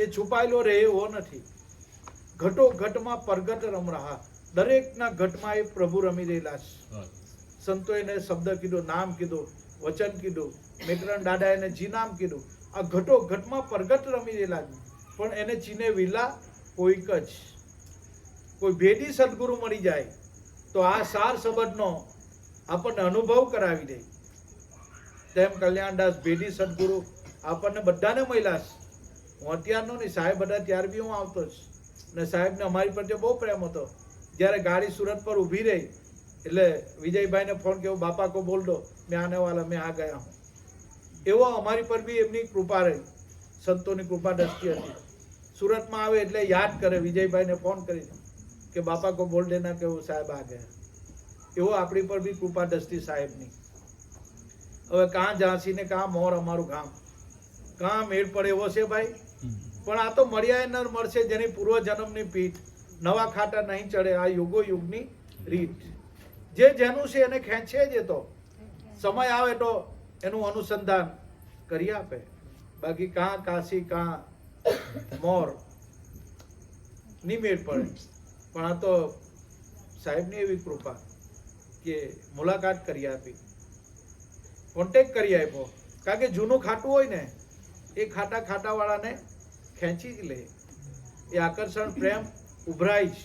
એ છુપાયેલો રહે એવો નથી. ઘટો ઘટમાં પ્રગટ રમ રહા, દરેકના ઘટમાં એ પ્રભુ રમી રહેલા છે. સંતો એને શબ્દ કીધો, નામ કીધું, વચન કીધું, મેકરણ દાદા એને જી નામ કીધું. આ ઘટો ઘટમાં પ્રગટ રમી રહેલા છે. પણ એને ચીને વિલા કોઈક જ. કોઈ ભેદી સદગુરુ મળી જાય તો આ સાર સંબંધનો આપણને અનુભવ કરાવી દે. તેમ કલ્યાણદાસ ભેદી સદગુરુ આપણને બધાને મળ્યા છે. હું અત્યારનો નહીં, સાહેબ બધા ત્યાર બી હું આવતો જ. ને સાહેબને અમારી પ્રત્યે બહુ પ્રેમ હતો. જ્યારે ગાડી સુરત પર ઊભી રહી એટલે વિજયભાઈને ફોન કર્યો, બાપા કો બોલ દો મેં આને વાલા મેં આ ગયા હું. એવો અમારી પર બી એમની કૃપા રહી, સંતોની કૃપા દ્રષ્ટિ હતી. સુરતમાં આવે એટલે યાદ કરે, વિજયભાઈને ફોન કરી કે બાપા કો બોલ દેના કે वो સાહેબ આ ગયા. એવો આપણી પર બી કૃપા દ્રષ્ટિ સાહેબની. હવે કાં ઝાંસી ને કાં મોર અમારું ગામ, કાં મેળ પડે એવો છે ભાઈ. પણ આ તો મળ્યા નર મળશે જેની પૂર્વ જન્મની પીઠ, નવા ખાટા નહીં ચડે આ યુગો યુગની રીત. જે જેનું છે એને ખેંચે જ. તો સમય આવે તો એનું અનુસંધાન કરી આપે. બાકી કાં કાશી કાં મોર ની મેળ પડે. પણ આ તો સાહેબની એવી કૃપા કે મુલાકાત કરી આપી, કોન્ટેક્ટ કરી આપ્યો. કારણ કે જૂનું ખાટું હોય ને એ ખાટા ખાટાવાળાને ખેંચી જ લે. એ આકર્ષણ પ્રેમ ઉભરાય જ.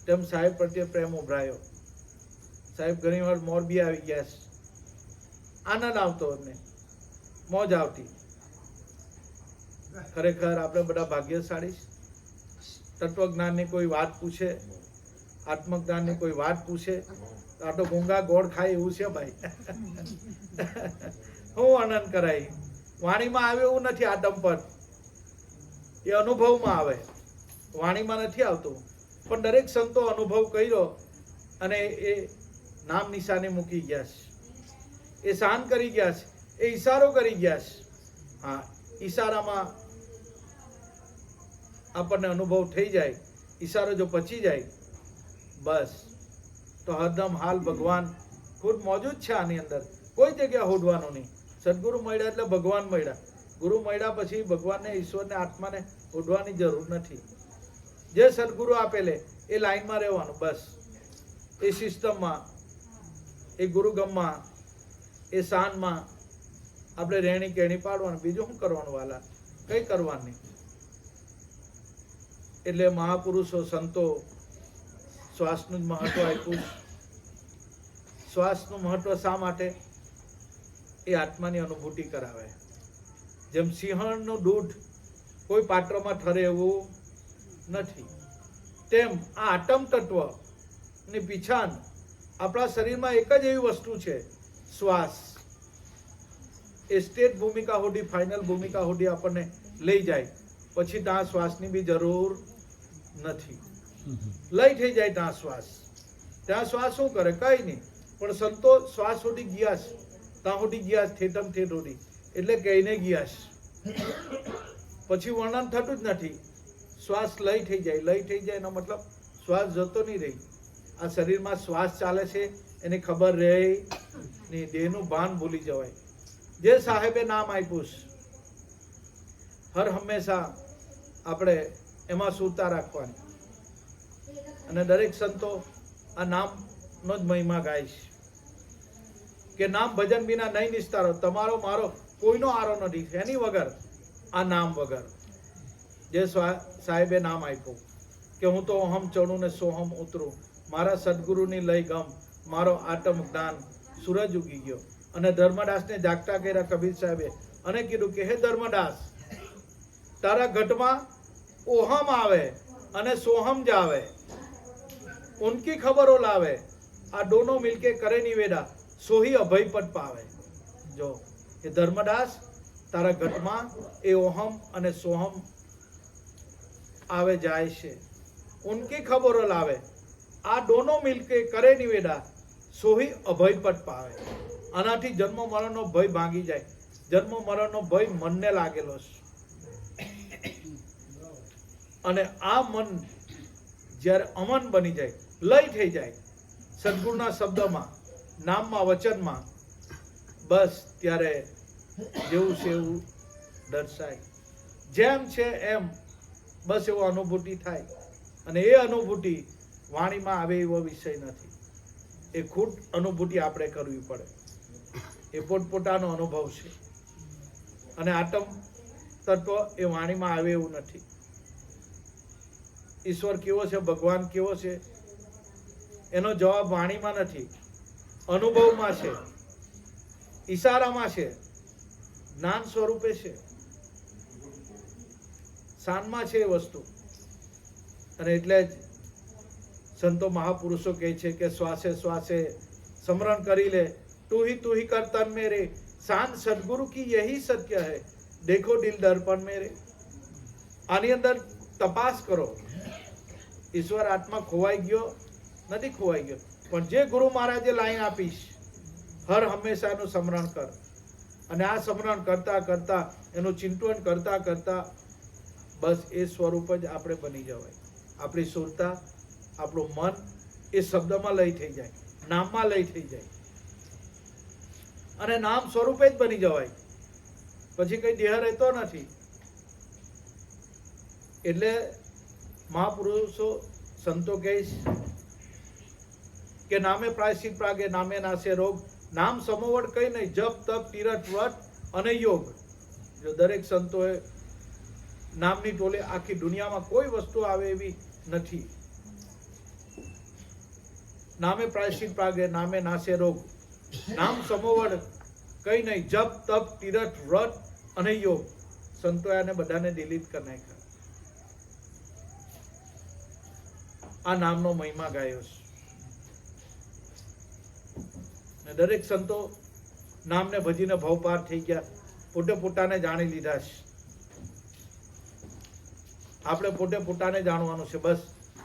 તેમ સાહેબ પ્રત્યે પ્રેમ ઉભરાયો. સાહેબ ઘણી વાર મોરબી આવી ગયા છે. આનંદ આવતો એમને, મોજ આવતી. ખરેખર આપણે બધા ભાગ્યશાળી. તત્વજ્ઞાનની કોઈ વાત પૂછે, આત્મજ્ઞાનની કોઈ વાત પૂછે આ તો ગુંગા ગોળ ખાય એવું છે ભાઈ. હું આનંદ કરાય. વાણીમાં આવે એવું નથી. આદમ પર એ અનુભવમાં આવે, વાણીમાં નથી આવતું. પણ દરેક સંતો અનુભવ કર્યો અને એ નામ નિશાની મૂકી ગયા છે. એ શાન કરી ગયા છે, એ ઈશારો કરી ગયા છે. હા, ઈશારામાં આપણને અનુભવ થઈ જાય. ઈશારો જો પચી જાય બસ તો હરદમ હાલ ભગવાન ખુદ મોજૂદ છે આની અંદર. કોઈ જગ્યા હોડવાનું નહીં. સદગુરુ મળ્યા એટલે ભગવાન મળ્યા. ગુરુ મળ્યા પછી ભગવાનને, ઈશ્વરને, આત્માને હોડવાની જરૂર નથી. જે સદગુરુ આપેલે એ લાઈનમાં રહેવાનું બસ. એ સિસ્ટમમાં, એ ગુરુગમમાં, એ શાનમાં આપણે રહેણી કેણી પાડવાનું. બીજું શું કરવાનું વાલા? કંઈ કરવાનું નહીં. એટલે મહાપુરુષો સંતો શ્વાસનું જ મહત્વ આપ્યું. શ્વાસનું મહત્વ શા માટે? એ આત્માની અનુભૂતિ કરાવે. જેમ સિંહણનું દૂધ કોઈ પાત્રમાં ઠરે એવું નથી, તેમ આ આટમ તત્વની પીછાણ આપણા શરીરમાં એક જ એવી વસ્તુ છે, શ્વાસ. એ સ્ટેટ ભૂમિકા સુધી, ફાઇનલ ભૂમિકા સુધી આપણને લઈ જાય. પછી ત્યાં શ્વાસની બી જરૂર નથી. લઈ થઈ જાય ત્યાં શ્વાસ. ત્યાં શ્વાસ શું કરે? કઈ નહીં. પણ સંતો શ્વાસ સુધી ગયા છે, ત્યાં સુધી ગયા છે, થેતમ થેટ સુધી. એટલે કહીને ગયા છે. પછી વર્ણન થતું જ નથી. શ્વાસ લઈ થઈ જાય. લઈ થઈ જાય એનો મતલબ શ્વાસ જતો નહીં રહી. આ શરીરમાં શ્વાસ ચાલે છે એની ખબર રહે નહીં. દેહનું ભાન ભૂલી જવાય. જે સાહેબે નામ આપ્યું હર હંમેશા આપણે એમાં સુરતા રાખવાની. અને દરેક સંતો આ નામનો જ મહિમા ગાય છે કે નામ ભજન વિના નહીં નિસ્તારો. તમારો મારો કોઈનો આરો નથી એની વગર, આ નામ વગર. જે સાહેબે નામ આપ્યું કે હું તો અહમ ચડું ને સોહમ ઉતરું, મારા સદગુરુની લઈ ગમ, મારો આત્મ જ્ઞાન સૂરજ ઉગી ગયો. અને ધર્મદાસને જાગતા કર્યા કબીર સાહેબે અને કીધું કે હે ધર્મદાસ, તારા ઘટમાં ઓહમ આવે અને સોહમ જાવે, ઉનકી ખબરો લાવે, આ દોનો મિલકે કરે નિવેદા, સોહી અભય પદ પાવે. જો એ ધર્મદાસ, તારા ઘટમાં એ ઓહમ અને સોહમ આવે જાય છે, ઉનકી ખબરો લાવે, આ દોનો મિલકે કરે નિવેદા, સોહી અભય પદ પાવે. આનાથી જન્મ મરણનો ભય ભાંગી જાય. જન્મ મરણનો ભય મનને લાગેલો છે. અને આ મન જ્યારે અમન બની જાય, લય થઈ જાય સદગુરુના શબ્દમાં, નામમાં, વચનમાં, બસ ત્યારે જેવું છે એવું દર્શાય. જેમ છે એમ બસ એવો અનુભૂતિ થાય. અને એ અનુભૂતિ વાણીમાં આવે એવો વિષય નથી. એ ખુદ અનુભૂતિ આપણે કરવી પડે. એ પોતપોતાનો અનુભવ છે. અને આત્મ તત્વ એ વાણીમાં આવે એવું નથી. ઈશ્વર કેવો છે, ભગવાન કેવો છે, એનો જવાબ વાણીમાં નથી, અનુભવમાં છે, ઈશારામાં છે, જ્ઞાન સ્વરૂપે છે, શાનમાં છે એ વસ્તુ. અને એટલે જ સંતો મહાપુરુષો કહે છે કે શ્વાસે શ્વાસે સ્મરણ કરી લે, તું ही कर तन मेरे, शान सदगुरु की यही सत्य है, देखो दिल दर्पण मेरे. આની અંદર તપાસ કરો. ઈશ્વર આત્મા ખોવાઈ ગયો નથી, ખોવાઈ ગયો, પણ જે ગુરુ મહારાજે લાઈન આપીશ, હર હંમેશાનું સ્મરણ કર. અને આ સ્મરણ કરતા કરતા, એનું ચિંતન કરતા કરતા બસ એ સ્વરૂપ જ આપણે બની જવાય. આપણી સુરતા, આપણું મન એ શબ્દમાં લય થઈ જાય, નામમાં લય થઈ જાય, અને નામ સ્વરૂપે જ બની જવાય. પછી કઈ દેહ રહેતો નથી. એટલે મહાપુરુષો સંતો કહે કે નામે પ્રાયશ્ચિત પ્રાગે, નામે નાશે રોગ, નામ સમોવડ કઈ નહીં, જપ તપ તીરથ વ્રત અને યોગ. જો દરેક સંતોએ નામની ટોલે આખી દુનિયામાં કોઈ વસ્તુ આવે એવી નથી. નામે પ્રાયશ્ચિત પ્રાગે, નામે નાશે રોગ, નામ સમોવડ કઈ નહીં, જપ તપ તીરથ વ્રત અને યોગ. સંતોએ આને બધાને ડિલીટ કરી નાખ્યા. આ નામનો મહિમા ગાયો છે. દરેક સંતો નામને ભજીને ભવ પાર થઈ ગયા, પોતે પોતાને જાણી લીધા છે. આપણે પોતે પોતાને જાણવાનું છે. બસ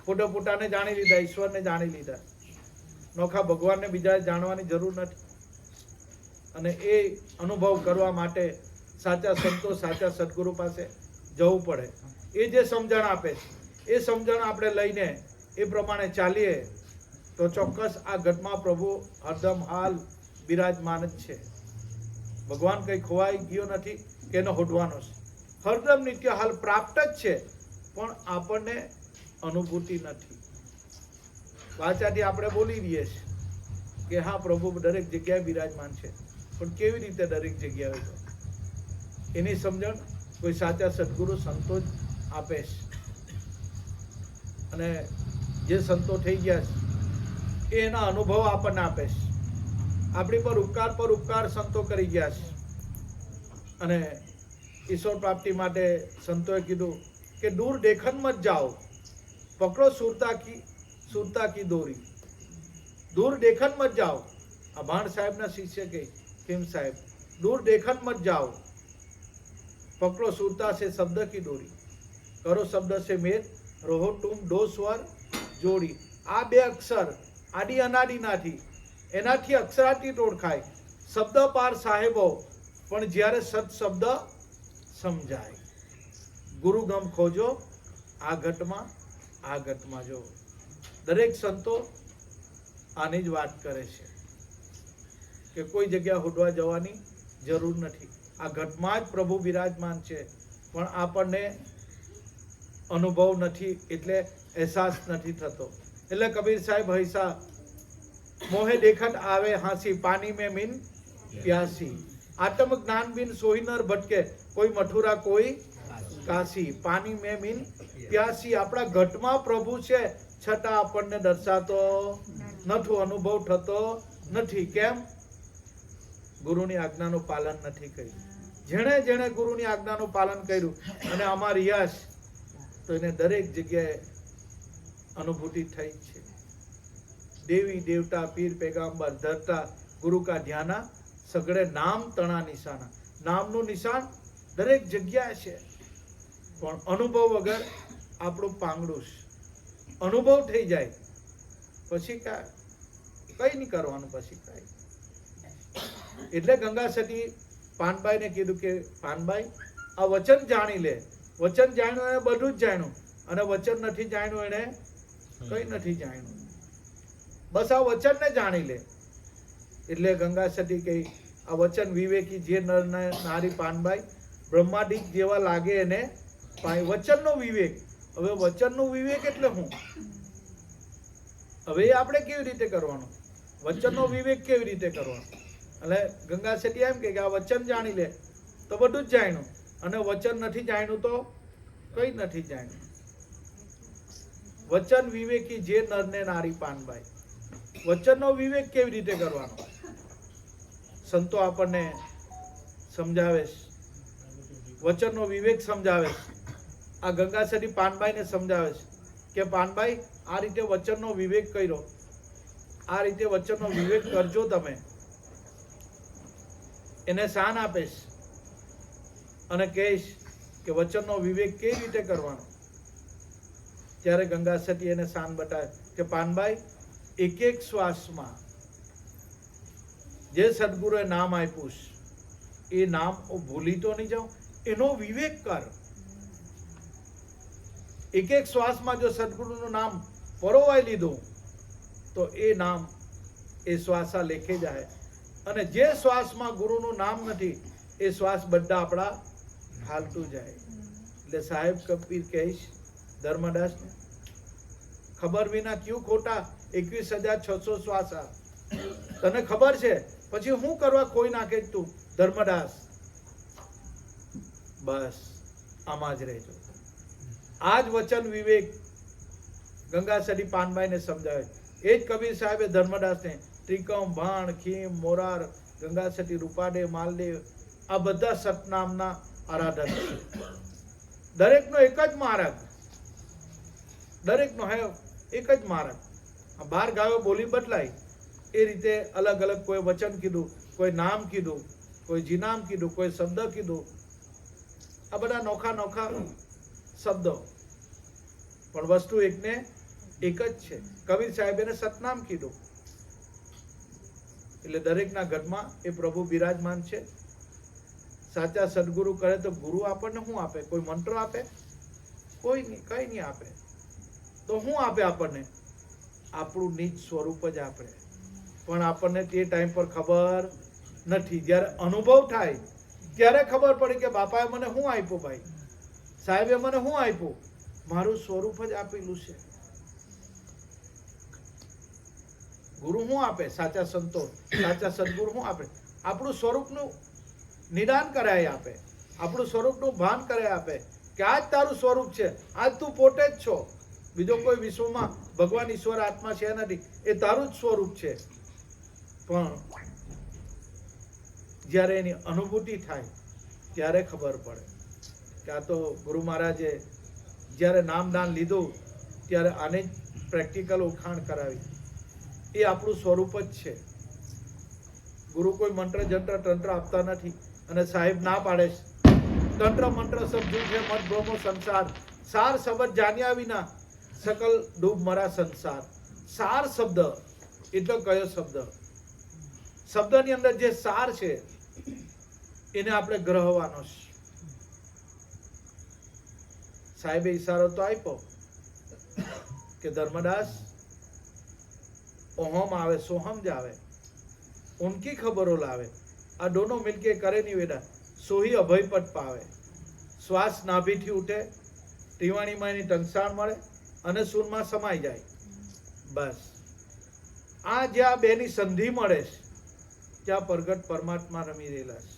પોતે પોતાને જાણી લીધા, ઈશ્વરને જાણી લીધા. નોખા ભગવાનને બીજા જાણવાની જરૂર નથી. અને એ અનુભવ કરવા માટે સાચા સંતો, સાચા સદગુરુ પાસે જવું પડે. એ જે સમજણ આપે છે, એ સમજણ આપણે લઈને એ પ્રમાણે ચાલીએ તો ચોક્કસ આ ઘટમાં પ્રભુ હરદમ હાલ બિરાજમાન જ છે. ભગવાન કઈ ખોવાઈ ગયો નથી કે એનો હોડવાનો છે. હરદમ નિત્ય હાલ પ્રાપ્ત જ છે, પણ આપણને અનુભૂતિ નથી. વાચાથી આપણે બોલી દઈએ છીએ કે હા પ્રભુ દરેક જગ્યાએ બિરાજમાન છે, પણ કેવી રીતે દરેક જગ્યાએ? એની સમજણ કોઈ સાચા સદગુરુ સંતો જ આપે છે. અને જે સંતો થઈ ગયા છે એના અનુભવ આપણને આપે છે. આપણી પર ઉપકાર સંતો કરી ગયા છે. અને ઈશ્વર પ્રાપ્તિ માટે સંતોએ કીધું કે દૂર દેખન મત જાઓ, પકડો સુરતા કી દોરી. દૂર દેખન મત જાઓ. આ ભાણ સાહેબના શિષ્ય કે કેમ સાહેબ, દૂર દેખન મત જાઓ, પકડો સુરતા से शब्द की डोरी, करो शब्द से मेल, रहो तुम दो स्वर जोड़ी. આ બે અક્ષર આદિ અનાદિ નાથી, એનાથી અક્ષરાતીત ઓળખાય. શબ્દ પાર સાહેબો, પણ જ્યારે સત શબ્દ સમજાય. ગુરુગમ ખોજો આ ઘટમાં જો. દરેક સંતો આની જ વાત કરે છે કે કોઈ જગ્યા હોડવા જવાની જરૂર નથી. આ ઘટમાં જ પ્રભુ બિરાજમાન છે, પણ આપણને અનુભવ નથી, એટલે અહેસાસ નથી થતો. એટલે કબીર સાહેબ હૈસા મોહે દેખત આવે હાંસી, પાણી में મીન પ્યાસી. આત્મ જ્ઞાન બિન સોઈ નર ભટકે, કોઈ મથુરા કોઈ કાશી. પાણી में મીન પ્યાસી. આપણા ઘટમાં પ્રભુ છે, છતાં આપણને દર્શાતો નથી, અનુભવ થતો નથી. કેમ? ગુરુની આજ્ઞાનું પાલન નથી કર્યું. જેણે ગુરુની આજ્ઞાનું પાલન કર્યું અને આમાં રિયાસ, તો એને દરેક જગ્યાએ અનુભૂતિ થઈ છે. દેવી દેવતા પીર पैगंबर धरता गुरु का ध्याना, सगड़े नाम तना निशाना. नामનું નિશાન દરેક જગ્યાએ છે, પણ અનુભવ વગર આપણું પાંગડું છે. અનુભવ થઈ જાય પછી કઈ નહીં કરવાનું. પછી કઈ. એટલે ગંગા સતી પાનબાઈને કીધું કે પાનબાઈ, આ વચન જાણી લે. વચન જાણ્યું એને બધું જ જાણ્યું, અને વચન નથી જાણ્યું એને કઈ નથી જાણ્યું. બસ આ વચનને જાણી લે. એટલે ગંગા સતી કહી, આ વચન વિવેકી જે નર નારી પાનબાઈ, બ્રહ્માદિક જેવા લાગે એને વચનનો વિવેક. હવે વચનનો વિવેક એટલે શું? હવે આપણે કેવી રીતે કરવાનું? વચનનો વિવેક કેવી રીતે કરવાનો? એટલે ગંગા શેઠી એમ કે આ વચન જાણી લે તો બધું જ જાણ્યું, અને વચન નથી જાણ્યું તો કઈ નથી જાણ્યું. વચન વિવેકી જે નર ને નારી પાનભાઈ. વચનનો વિવેક કેવી રીતે કરવાનો? સંતો આપણને સમજાવે છે, વચનનો વિવેક સમજાવે છે. આ ગંગા શેઠી પાનભાઈને સમજાવે છે કે પાનભાઈ આ રીતે વચનનો વિવેક કર્યો, આ રીતે વચનનો વિવેક કરજો. તમે એને શાન આપેશ અને કહીશ કે વચનનો વિવેક કેવી રીતે કરવાનો. ત્યારે ગંગા શેઠી એને શાન બતાવે કે પાનભાઈ એક એક શ્વાસમાં જે સદગુરુએ નામ આપ્યું એ નામ ભૂલી તો નહીં જાઉં, એનો વિવેક કર. એક એક શ્વાસમાં જો સદગુરુનું નામ પરોવાઈ લીધું તો એ નામ એ શ્વાસા લેખે જાય, અને જે શ્વાસમાં ગુરુનું નામ નથી એ શ્વાસ બધા આપણા હાલતું જાય. એટલે સાહેબ કબીર કહીશ ધર્મદાસને, ખબર વિના ક્યું ખોટા 21,600 શ્વાસા. તને ખબર છે પછી હું કરવા કોઈ નાખે તું ધર્મદાસ. બસ આમાં જ રહેજો. આ જ વચન વિવેક ગંગા શેઠી પાનભાઈને સમજાવે. એ જ કબીર સાહેબે ધર્મદાસને ત્રિકમ, ભાણ, ખીમ, મોરાર, ગંગા શેઠી, રૂપાદેવ, માલદેવ આ બધા સતનામના આરાધક છે. દરેકનો એક જ માર્ગ, દરેકનો હે એક જ માર્ગ. 12 ગાયો બોલી બદલાય એ રીતે અલગ અલગ કોઈ વચન કીધું, કોઈ નામ કીધું, કોઈ જીનામ કીધું, કોઈ શબ્દ કીધું. આ બધા નોખા નોખા શબ્દો, પણ વસ્તુ એકને એક જ છે. કબીર સાહેબ એને સતનામ કીધું. એટલે દરેકના ઘરમાં એ પ્રભુ બિરાજમાન છે. સાચા સદગુરુ કરે તો ગુરુ આપણને શું આપે? કોઈ મંત્ર આપે? કોઈ નહીં, કઈ નહીં આપે. તો શું આપે આપણને? આપણું નિજ સ્વરૂપ જ આપે. પણ આપણને તે ટાઈમ પર ખબર નથી. જ્યારે અનુભવ થાય ત્યારે ખબર પડે કે બાપાએ મને શું આપ્યું, ભાઈ સાહેબે મને શું આપ્યું? મારું સ્વરૂપ જ આપેલું છે. ગુરુ શું આપે? સાચા સંતો, સાચા સદગુરુ શું આપે? આપણું સ્વરૂપનું નિદાન કરાય આપે, આપણું સ્વરૂપનું ભાન કરાય આપે કે આ જ તારું સ્વરૂપ છે, આજ તું પોતે જ છો. બીજો કોઈ વિશ્વમાં ભગવાન ઈશ્વર આત્મા છે નથી, એ તારું જ સ્વરૂપ છે. પણ જ્યારે એની અનુભૂતિ થાય ત્યારે ખબર પડે કે આ તો ગુરુ મહારાજે જ્યારે નામદાન લીધું ત્યારે આને જ પ્રેક્ટિકલ ઓળખાણ કરાવી. એ આપણું સ્વરૂપ જ છે. ગુરુ કોઈ મંત્ર જંત્ર તંત્ર આપતા નથી. અને સાહેબ ના પાડે તંત્ર મંત્ર સબ જૂઠ है मत भ्रमो संसार, सार शब्द જાણ્યા વિના સકલ ડૂબ મરા સંસાર. સાર શબ્દ એટલે કયો શબ્દ? શબ્દની અંદર જે સાર છે એને આપણે ગ્રહવાનો છે. સાહેબે ઈશારો તો આપ્યો કે ધર્મદાસ ઓહમ આવે સોહમ જ આવે, ઉનકી ખબરો લાવે, આ દોનો મિલકે કરે નિવેદન, સોહી અભય પદ પાવે. શ્વાસ નાભીથી ઉઠે, ટીવાણીમાં એની ટંસાણ મળે અને સૂરમાં સમાઈ જાય. બસ આ જ્યાં બેની સંધિ મળે છે ત્યાં પ્રગટ પરમાત્મા રમી રહેલા છે.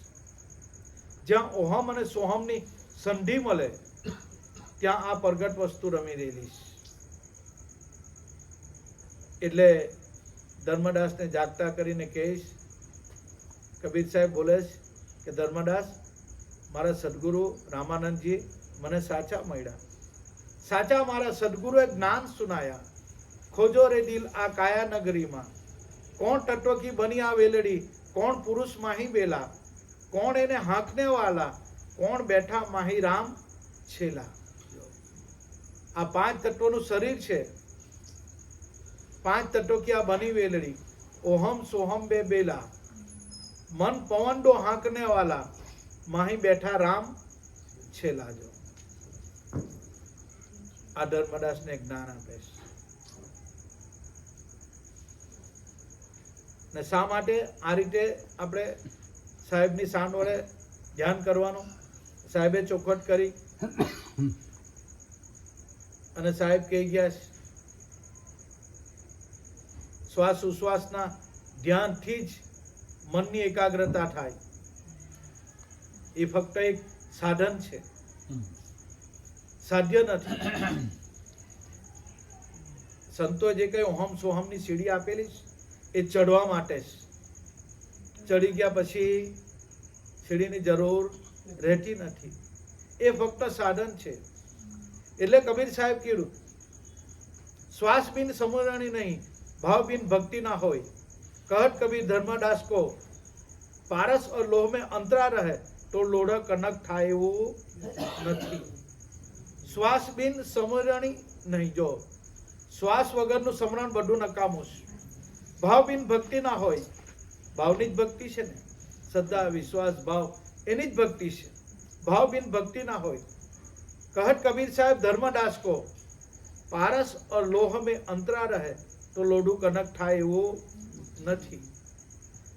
જ્યાં ઓહમ અને સોહમની સંધિ મળે ત્યાં આ પ્રગટ વસ્તુ રમી રહેલી છે. એટલે ધર્મદાસને જાગતા કરીને કહીશ, કબીર સાહેબ બોલે છે કે ધર્મદાસ મારા સદગુરુ રામાનંદજી મને સાચા મળ્યા. સાચા મારા સદગુરુએ જ્ઞાન સુનાયા. ખોજો રે દિલ આ કાયા નગરીમાં, કોણ તત્વ કી બની આ વેલડી, કોણ પુરુષ માહી બેલા, કોણ એને હાંકને વાલા, કોણ બેઠા માહી રામ છેલા. આ 5 તત્વોનું શરીર છે. 5 તત્વો કી આ બની વેલડી, ઓહમ સોહમ બે બેલા, મન પવન ડો હાંકને વાલા, માહી બેઠા રામ છેલા. જો આ ધર્મદાસને જ્ઞાન આપે છે. ને શા માટે આ રીતે આપણે સાહેબની શાન વડે ધ્યાન કરવાનું? સાહેબે ચોખવટ કરી અને સાહેબ કહી ગયા છે શ્વાસ ઉશ્વાસના ધ્યાનથી જ મનની એકાગ્રતા થાય. એ ફક્ત એક સાધન છે, સાધ્ય નથી. સંતો જે કઈ ઓહમ સોહમની સીડી આપેલી છે એ ચડવા માટે છે. ચડી ગયા પછી સીડીની જરૂર રહેતી નથી. એ ફક્ત સાધન છે. એટલે કબીર સાહેબ કીધું શ્વાસ બિન સમરણી નહીં, ભાવ બિન ભક્તિ ના હોય. कहत कबीर धर्मदास को पारस और लोह में अंतरा रहे तो लोढ़ा कनक થાય એવું નથી. શ્વાસ બિન સમરણી નહીં. જો શ્વાસ વગરનું સમરણ બધું નકામું છે. ભાવ બિન ભક્તિ ના હોય. ભાવની જ ભક્તિ છે ને, શ્રદ્ધા વિશ્વાસ ભાવ એની જ ભક્તિ છે. ભાવ બિન ભક્તિ ના હોય. कहत कबीर साहब धर्मदास को पारस और लोह में अंतरा रहे तो लोढ़ું કનક થાય એવું નથી.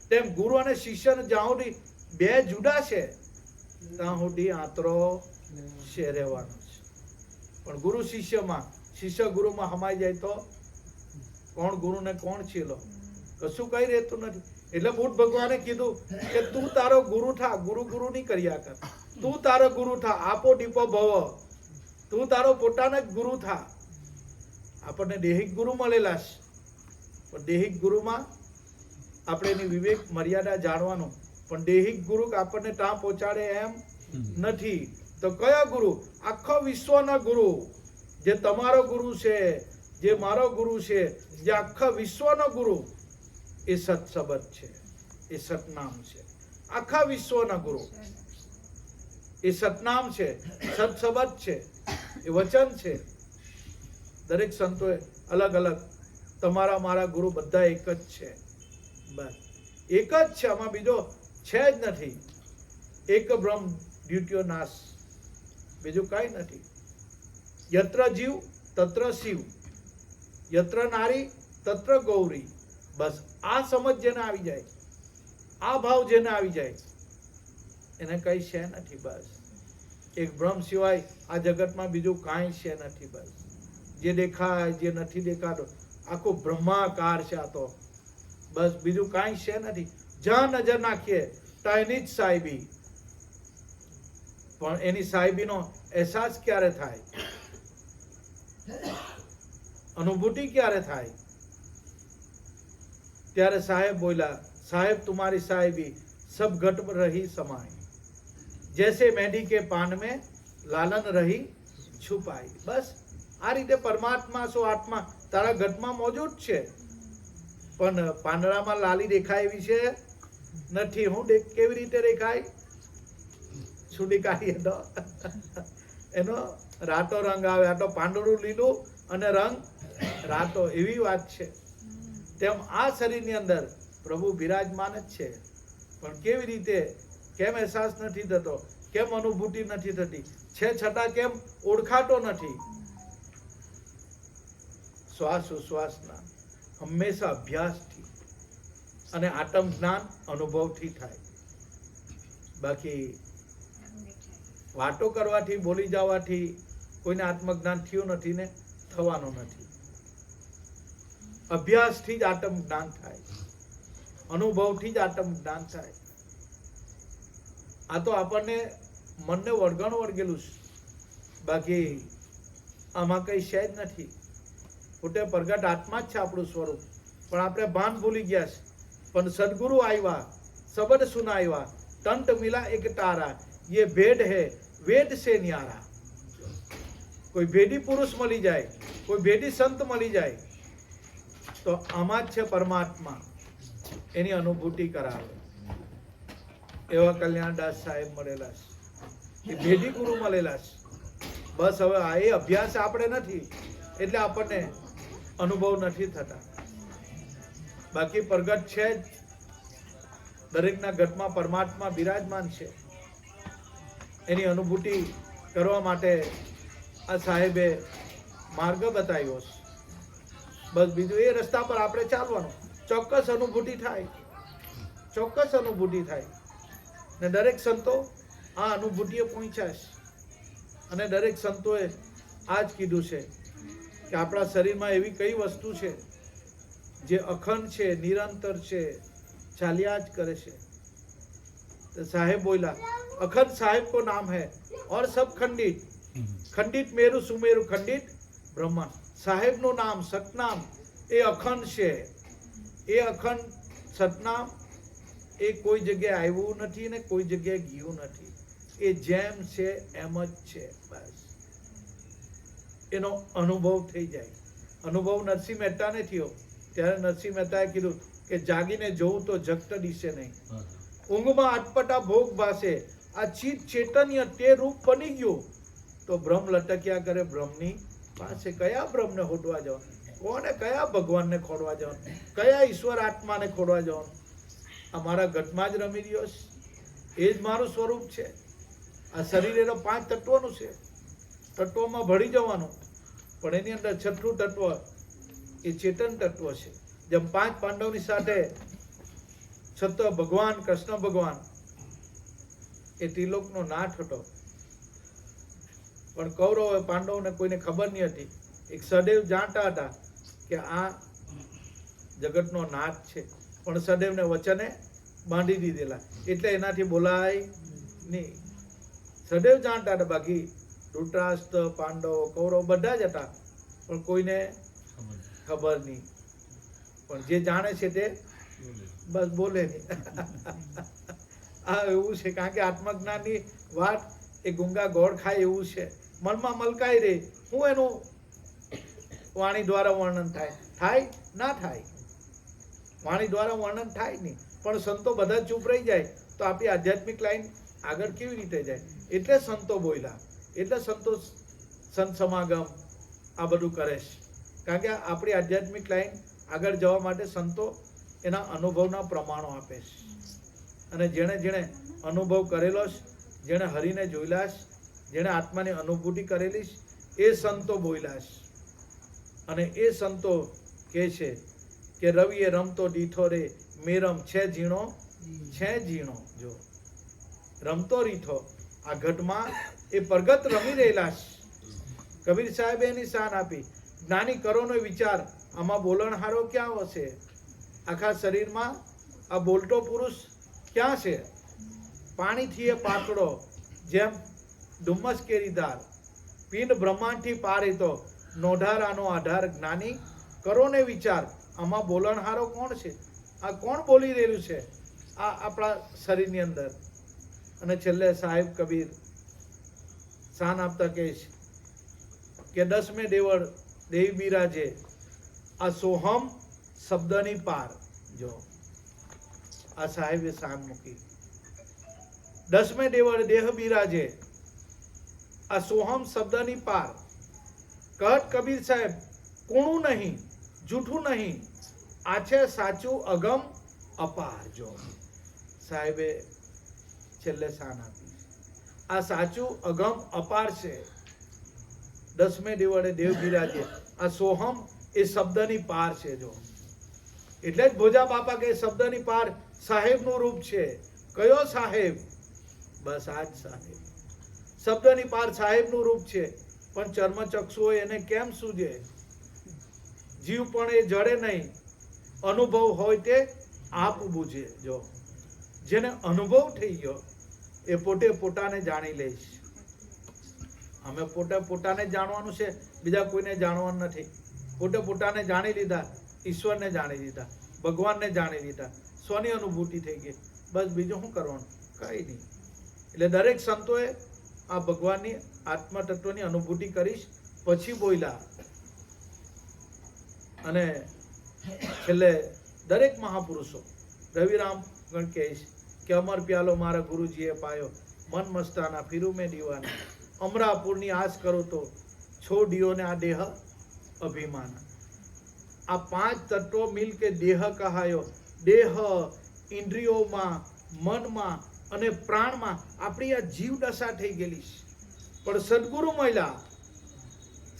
તેમ ગુરુ અને શિષ્યને જ્યાં સુધી બે જુદા છે ત્યાં સુધી આંતરો છે રહેવાનો છે. પણ ગુરુ શિષ્યમાં, શિષ્ય ગુરુમાં હમાઈ જાય તો કોણ ગુરુ ને કોણ છેલો કશું કઈ રહેતું નથી. એટલે બુદ્ધ ભગવાને કીધું કે તું તારો ગુરુ થા, ગુરુ ગુરુ નહીં કર્યા કર. તું તારો ગુરુ થા, આપો ટીપો ભવ. તું તારો પોતાના જ ગુરુ થા. આપણને દેહિક ગુરુ મળેલા છે, પણ દેહિક ગુરુમાં આપણે એની વિવેક મર્યાદા જાણવાનું. પણ દેહિક ગુરુ આપણને ત્યાં પહોંચાડે એમ નથી. તો કયા ગુરુ? આખો વિશ્વના ગુરુ. જે તમારો ગુરુ છે, જે મારો ગુરુ છે, જે આખા વિશ્વનો ગુરુ, એ સત્સબદ છે, એ સતનામ છે. આખા વિશ્વના ગુરુ એ સતનામ છે, સત્સબદ છે, એ વચન છે. દરેક સંતોએ અલગ અલગ, તમારા મારા ગુરુ બધા એક જ છે. બસ એક જ છે, આમાં બીજો છે જ નથી. એક બ્રહ્મ દ્વિતીયો નાશ, બીજું કઈ નથી. યત્ર જીવ તત્ર શિવ, યત્ર નારી તત્ર ગૌરી. બસ આ સમજ જેને આવી જાય, આ ભાવ જેને આવી જાય, એને કઈ છે નથી. બસ એક બ્રહ્મ સિવાય આ જગતમાં બીજું કાંઈ છે નથી. બસ જે દેખાય, જે નથી દેખાતો, આખો બ્રહ્માકાર છે આ તો. બસ બીજું કાંઈ છે નથી. જ્યાં નજર નાખીએ ત્યાં એની જ સાહેબી. પણ એની સાહેબીનો અહેસાસ ક્યારે થાય, અનુભૂતિ ક્યારે થાય? ત્યારે સાહેબ બોલ્યા, સાહેબ तुम्हारी साहिबी सब घट रही समाई, जैसे मेंढी के पान में लालन रही છુપાઈ. બસ આ રીતે પરમાત્મા સો આત્મા તારા ઘટમાં મોજૂદ છે, પણ પાંદડામાં લાલી દેખાય એવી છે નથી. હું કેવી રીતે દેખાય? છૂટી કાઢીએ તો એનો રાતો રંગ આવે. આ તો પાંદડું લીલું અને રંગ રાતો, એવી વાત છે. તેમ આ શરીરની અંદર પ્રભુ બિરાજમાન જ છે, પણ કેવી રીતે, કેમ અહેસાસ નથી થતો, કેમ અનુભૂતિ નથી થતી, છે છતાં કેમ ઓળખાતો નથી? શ્વાસ ઉશ્વાસના હંમેશા અભ્યાસથી અને આત્મ જ્ઞાન અનુભવથી થાય. બાકી વાતો કરવાથી, બોલી જવાથી કોઈને આત્મજ્ઞાન થયું નથી ને થવાનું નથી. અભ્યાસથી જ આત્મ જ્ઞાન થાય, અનુભવથી જ આત્મ જ્ઞાન થાય. આ તો આપણને મનને વળગણ વળગેલું છે, બાકી આમાં કઈ છે જ નથી. પોતે પ્રગટ આત્મા જ છે આપણું સ્વરૂપ, પણ આપણે ભાન ભૂલી ગયા છે. પણ સદગુરુ આવ્યા, શબ્દ સુનાવ્યા, તંટ મિલા એક તારા, ये भेद है वेद से न्यारा. કોઈ ભેદી પુરુષ મળી જાય, કોઈ ભેદી સંત મળી જાય તો આમાં જ છે પરમાત્મા, એની અનુભૂતિ કરાવે. એવા કલ્યાણદાસ સાહેબ મળેલા છે, એ ભેદી ગુરુ મળેલા છે. બસ હવે આ એ અભ્યાસ આપણે નથી એટલે આપણને અનુભવ નથી થતા. બાકી પ્રગટ છે જ, દરેકના ઘટમાં પરમાત્મા બિરાજમાન છે. એની અનુભૂતિ કરવા માટે આ સાહેબે માર્ગ બતાવ્યો છે. બસ બીજું એ રસ્તા પર આપણે ચાલવાનું. ચોક્કસ અનુભૂતિ થાય, ચોક્કસ અનુભૂતિ થાય. ને દરેક સંતો આ અનુભૂતિએ પહોંચ્યા છે. અને દરેક સંતોએ આ જ કીધું છે કે આપણા શરીરમાં એવી કઈ વસ્તુ છે જે અખંડ છે, નિરંતર છે, ચાલ્યા જ કરે છે. तो साहेब बोला अखंड साहेब को नाम है और सब खंडित, खंडित मेरु सुमेरु खंडित ब्रह्मांड. साहेब નું નામ સતનામ એ અખંડ છે. એ અખંડ સતનામ એ કોઈ જગ્યાએ આવ્યું નથી ને કોઈ જગ્યાએ ગયું નથી. એ જેમ છે એમ જ છે. બસ એનો અનુભવ થઈ જાય. અનુભવ નરસિંહ મહેતાને થયો ત્યારે નરસિંહ મહેતાએ કીધું કે જાગીને જોઉં તો જગત દિશે નહીં, ઊંઘમાં અટપટા ભોગ ભાસે, આ ચિત ચૈતન્ય તે રૂપ બની ગયું તો બ્રહ્મ લટક્યા કરે બ્રહ્મની પાસે. કયા બ્રહ્મને ખોટવા જવાનું? કોને કયા ભગવાનને ખોડવા જવાનું? કયા ઈશ્વર આત્માને ખોડવા જવાનું? આ મારા ઘટમાં જ રમી રહ્યો છે. એ જ મારું સ્વરૂપ છે. આ શરીર એનો 5 તત્વોનું છે. તત્વોમાં ભળી જવાનું, પણ એની અંદર છઠ્ઠું તત્વ એ ચેતન તત્વ છે. જેમ 5 પાંડવની સાથે છતાં ભગવાન કૃષ્ણ ભગવાન એ ત્રિલોકનો નાથ હતો, પણ કૌરવ પાંડવોને કોઈને ખબર નહીં હતી. એક સદેવ જાણતા હતા કે આ જગતનો નાથ છે, પણ સદેવને વચને બાંધી દીધેલા એટલે એનાથી બોલાય નહીં. સદેવ જાણતા હતા, બાકી ધૃતરાષ્ટ્ર, પાંડવ, કૌરવ બધા જ હતા, પણ કોઈને ખબર નહીં. પણ જે જાણે છે તે બસ બોલે નહીં. આ એવું છે, કારણ કે આત્મજ્ઞાનની વાત એ ગુંગા ગોળ ખાય એવું છે. મનમાં મલકાઈ રહે. હું એનું વાણી દ્વારા વર્ણન થાય ના થાય? વાણી દ્વારા વર્ણન થાય નહીં. પણ સંતો બધા ચૂપ રહી જાય તો આપણી આધ્યાત્મિક લાઈન આગળ કેવી રીતે જાય? એટલે સંતો બોલ્યા, એટલે સંતો સંત સમાગમ આ બધું કરે છે. કારણ કે આપણી આધ્યાત્મિક લાઈન આગળ જવા માટે સંતો એના અનુભવના પ્રમાણો આપે છે. અને જેણે જેણે અનુભવ કરેલો છે, જેણે હરીને જોયેલા છે, જેણે આત્માની અનુભૂતિ કરેલી છે, એ સંતો બોલ્યા છે. અને એ સંતો કહે છે કે રવિએ રમતો દીઠો રે મેરમ છે ઝીણો છે ઝીણો. જો રમતો રીઠો આ ઘટમાં એ પ્રગટ રમી રહેલા છે. કબીર સાહેબે એની શાન આપી, જ્ઞાની કરોનો વિચાર, આમાં બોલણહારો ક્યાં હશે? આખા શરીરમાં આ બોલતો પુરુષ ક્યાં છે? પાણીથી એ પાતળો જેમ ડુમ્મસ કેરીદાર, પિંડ બ્રહ્માંડથી પારે તો નોઢારાનો આધાર જ્ઞાની કરોને વિચાર. આમાં બોલણહારો કોણ છે? આ કોણ બોલી રહેલું છે આ આપણા શરીરની અંદર? અને છેલ્લે સાહેબ કબીર શાન આપતા કહે છે કે 10મે દેવળ દેવ બિરાજે આ સોહમ શબ્દની પાર. જો આ સાહેબે શાન મૂકી. 10મે દેવળ દેહ બિરાજે આ સોહમ શબ્દની પાર. કહત કબીર સાહેબ કૂણું નહીં, જૂઠું નહીં, આ છે સાચું અગમ અપાર. જો સાહેબે છેલ્લે શાન આપી, આ સાચું અગમ અપાર છે. 10મે દેવળે દેવ બિરાજે આ સોહમ એ શબ્દની પાર છે. જો એટલે જ ભોજા બાપા કે શબ્દની પાર સાહેબનું રૂપ છે. કયો સાહેબ? બસ આ જ સાહેબ. શબ્દની પાર સાહેબનું રૂપ છે. પણ ચર્મચક્ષુઓ એને કેમ સૂજે? જીવ પણ એ જડે નહીં, અનુભવ હોય તે આપ બુજે. જો જેને અનુભવ થઈ ગયો એ પોતે પોતાને જાણી લે છે. અમે પોતે પોતાને જાણવાનું છે, બીજા કોઈને જાણવાનું નથી. પોતે પોતાને જાણી લીધા, ઈશ્વરને જાણી લીધા, ભગવાનને જાણી લીધા, સ્વની અનુભૂતિ થઈ ગઈ. બસ બીજું શું કરવાનું? કઈ નહીં. એટલે દરેક સંતોએ આ ભગવાનની આત્મા તત્વની અનુભૂતિ કરીશ પછી બોલ્યા. અને છેલ્લે દરેક મહાપુરુષો રવિરામ ગણ કહે કે અમર પ્યાલો મારા ગુરુજીએ પાયો, મન મસ્તાના ફિરું મેં દીવાના, અમરાપુરની આસ કરો તો છોડીઓને આ દેહ અભિમાન. આ 5 તત્વો મિલ કે દેહ કહાયો. દેહ, ઇન્દ્રિયોમાં, મનમાં અને પ્રાણમાં આપણી આ જીવ દશા થઈ ગયેલી છે. પણ સદગુરુ મળ્યા,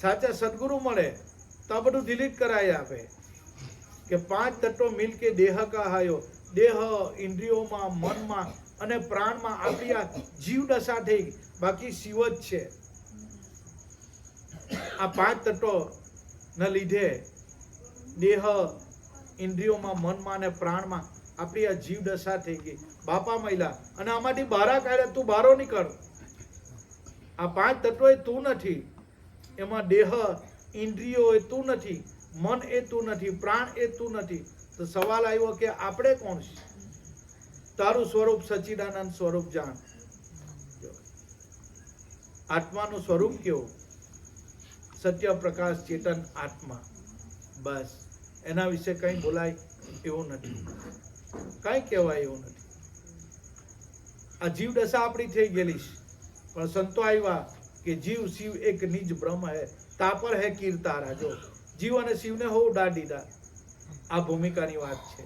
સાચા સદગુરુ મળે તો આ બધું ડિલીટ કરાવી આપે કે 5 તત્વો મિલ કે દેહ કહાયો. દેહ, ઇન્દ્રિયોમાં, મનમાં અને પ્રાણમાં આપણી આ જીવ દશા થઈ ગઈ. બાકી શિવ જ છે. આ પાંચ તત્વો ના લીધે દેહ, ઇન્દ્રિયોમાં, મનમાં અને પ્રાણમાં આપણી આ જીવ દશા થઈ ગઈ. બાપા મહિલા અને આમાંથી બહાર કાઢ્યા, તું બહાર નીકળ. આ પાંચ તત્વો એ તું નથી. એમાં દેહ, ઇન્દ્રિયો એ તું નથી, મન એ તું નથી, પ્રાણ એ તું નથી. તો સવાલ આવ્યો કે આપણે કોણ છે? તારું સ્વરૂપ સચ્ચિદાનંદ સ્વરૂપ જાણ. આત્માનું સ્વરૂપ કેવું? સત્ય, પ્રકાશ, ચેતન આત્મા. બસ એના વિશે કંઈ બોલાય એવું નથી, કંઈ કહેવાય એવું નથી. આ જીવ દશા આપણી થઈ ગયેલી છે, પણ સંતો આવ્યા કે જીવ શિવ એક નિજ બ્રહ્મ હૈ, તાપર હૈ કીર્તારા. જો જીવ અને શિવને હો ઉડાડી દીધા. આ ભૂમિકાની વાત છે.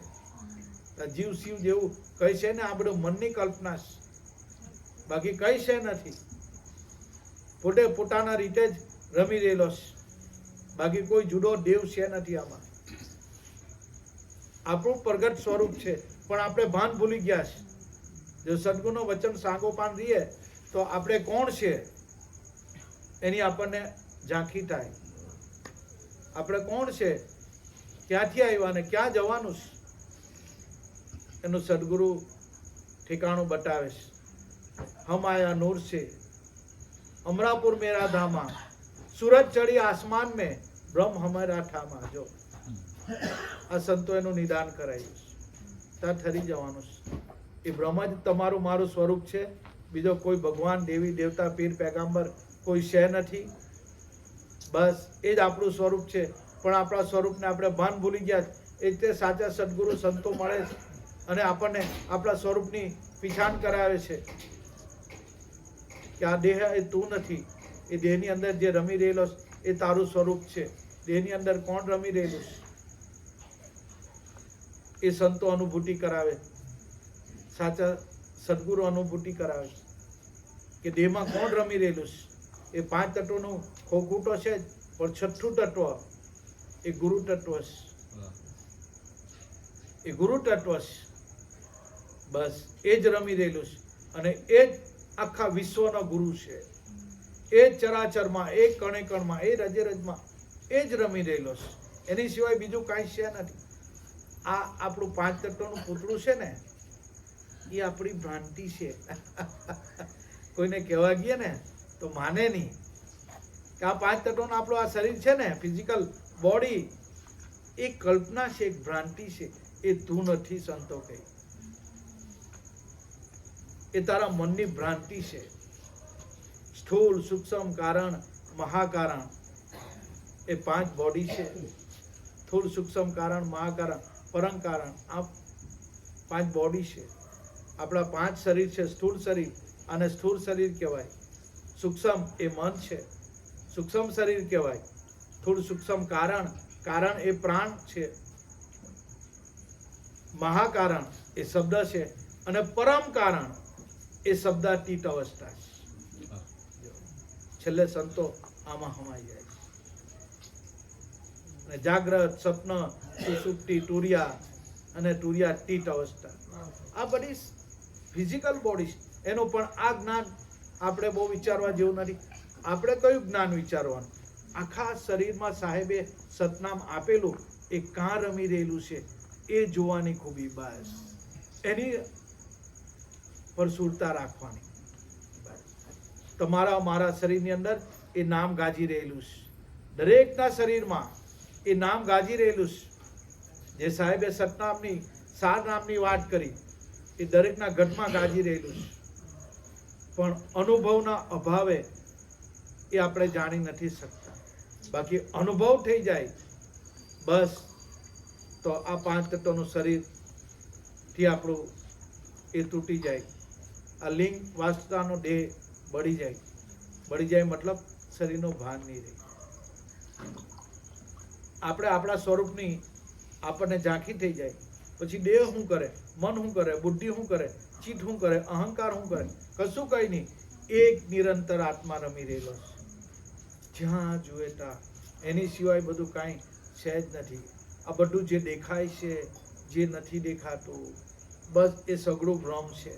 જીવ શિવ જેવું કઈ છે ને, આ બધું મનની કલ્પના છે, બાકી કઈ છે નથી. પોતે પોતાના રીતે જ રમી રહેલો છે, બાકી કોઈ જુદો દેવ છે નથી. આમાં આપણું પ્રગટ સ્વરૂપ છે, પણ આપણે ભાન ભૂલી ગયા છે. જો સદગુણનો વચન સાંગોપાન રહીએ તો આપણે કોણ છે એની આપણને ઝાંખી થાય. આપણે કોણ છે, ક્યાંથી આવ્યા ને ક્યાં જવાનું છે, એનું સદગુરુ ઠેકાણું બતાવે છે. હમ આયા નૂર છે અમરાપુર મેરા ધામા, सूरज चढ़ी आसमान में ब्रह्म हमारा ठामा. જો આ સંતો એનું નિદાન કરાયું ત્યાં ઠરી જવાનું. એ બ્રહ્મ જ તમારું મારું સ્વરૂપ છે. બીજો કોઈ ભગવાન, દેવી દેવતા, પીર પેગામ્બર કોઈ છે નથી. બસ એ જ આપણું સ્વરૂપ છે. પણ આપણા સ્વરૂપને આપણે ભાન ભૂલી ગયા. એટલે સાચા સદગુરુ સંતો મળે છે અને આપણને આપણા સ્વરૂપની પીછાણ કરાવે છે કે આ દેહ એ તું નથી. એ દેહની અંદર જે રમી રહેલો એ તારું સ્વરૂપ છે. દેહની અંદર કોણ રમી રહેલું એ સંતો અનુભૂતિ કરાવે, સાચા સદગુરુ અનુભૂતિ કરાવે કે દેહમાં કોણ રમી રહેલું છે. એ પાંચ તત્વોનું ખોખું તો છે જ, પણ છઠ્ઠું તત્વ એ ગુરુ તત્વ છે. એ ગુરુ તત્વ છે. બસ એ જ રમી રહેલું છે અને એ જ આખા વિશ્વનો ગુરુ છે. એ ચરાચરમાં, એ કણે કણમાં, એ રજે રજમાં એ જ રમી રહેલો છે. એની સિવાય બીજું કાંઈ છે નથી. આ આપણું પાંચ તત્વનું પૂતળું છે ને, એ આપણી ભ્રાંતિ છે. કોઈને કહેવા ગયે ને તો માને નહીં કે આ પાંચ તત્વનું આપણું આ શરીર છે ને, ફિઝિકલ બોડી, એ કલ્પના છે, એક ભ્રાંતિ છે. એ તું નથી. સંતો કહે એ તારા મનની ભ્રાંતિ છે. સ્થૂળ, સૂક્ષ્મ, કારણ, મહાકારણ એ પાંચ બોડી છે. સ્થૂળ, સૂક્ષ્મ, કારણ, મહાકારણ, પરમ કારણ, આ પાંચ બોડી છે. આપણા પાંચ શરીર છે. સ્થૂળ શરીર અને સ્થૂળ શરીર કહેવાય. સૂક્ષ્મ એ મન છે, સૂક્ષ્મ શરીર કહેવાય. સ્થૂળ સૂક્ષ્મ કારણ, કારણ એ પ્રાણ છે. મહાકારણ એ શબ્દ છે અને પરમ કારણ એ શબ્દાતીત અવસ્થા છે. છેલ્લે સંતો આમાં હમાઈ જાય છે. અને જાગ્રત, સ્વપ્ન, સુષુપ્તિ, તુર્યા અને તુર્યાતીત અવસ્થા, આ બધી ફિઝિકલ બોડી. એનું પણ આ જ્ઞાન આપણે બહુ વિચારવા જેવું નથી. આપણે કયું જ્ઞાન વિચારવાનું? આખા શરીરમાં સાહેબે સતનામ આપેલું એ કાં રમી રહેલું છે એ જોવાની ખૂબી. બસ એની પર સુરતા રાખવાની. તમારા મારા શરીરની અંદર એ નામ ગાજી રહેલું છે. દરેકના શરીરમાં એ નામ ગાજી રહેલું છે. જે સાહેબે સતનામની, સાર નામની વાત કરી એ દરેકના ઘટમાં ગાજી રહેલું છે. પણ અનુભવના અભાવે એ આપણે જાણી નથી શકતા. બાકી અનુભવ થઈ જાય બસ તો આ પાંચ તત્વનું શરીરથી આપણું એ તૂટી જાય. આ લિંગ વાસ્તવનો દેહ બળી જાય. બળી જાય મતલબ શરીરનું ભાન નહીં રહે. આપણે આપણા સ્વરૂપની આપણને ઝાંખી થઈ જાય પછી દેહ શું કરે, મન શું કરે, બુદ્ધિ શું કરે, ચિત્ત શું કરે, અહંકાર શું કરે, કશું કઈ નહીં. એક નિરંતર આત્મા રમી રહેલો છે. જ્યાં જુએ ત્યાં એની સિવાય બધું કાંઈ છે જ નથી. આ બધું જે દેખાય છે, જે નથી દેખાતું, બસ એ સગળું ભ્રમ છે.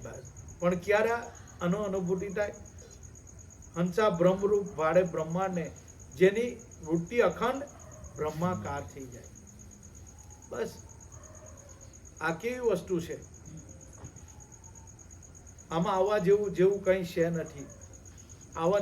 બસ પણ ક્યારે આનો અનુભૂતિ થાય? હંસા બ્રહ્મરૂપ ભાડે બ્રહ્માંડને, જેની વૃત્તિ અખંડ બ્રહ્માકાર થઈ જાય. બસ આ કેવી વસ્તુ છે? આમાં આવવા જેવું કઈ છે નથી. આવા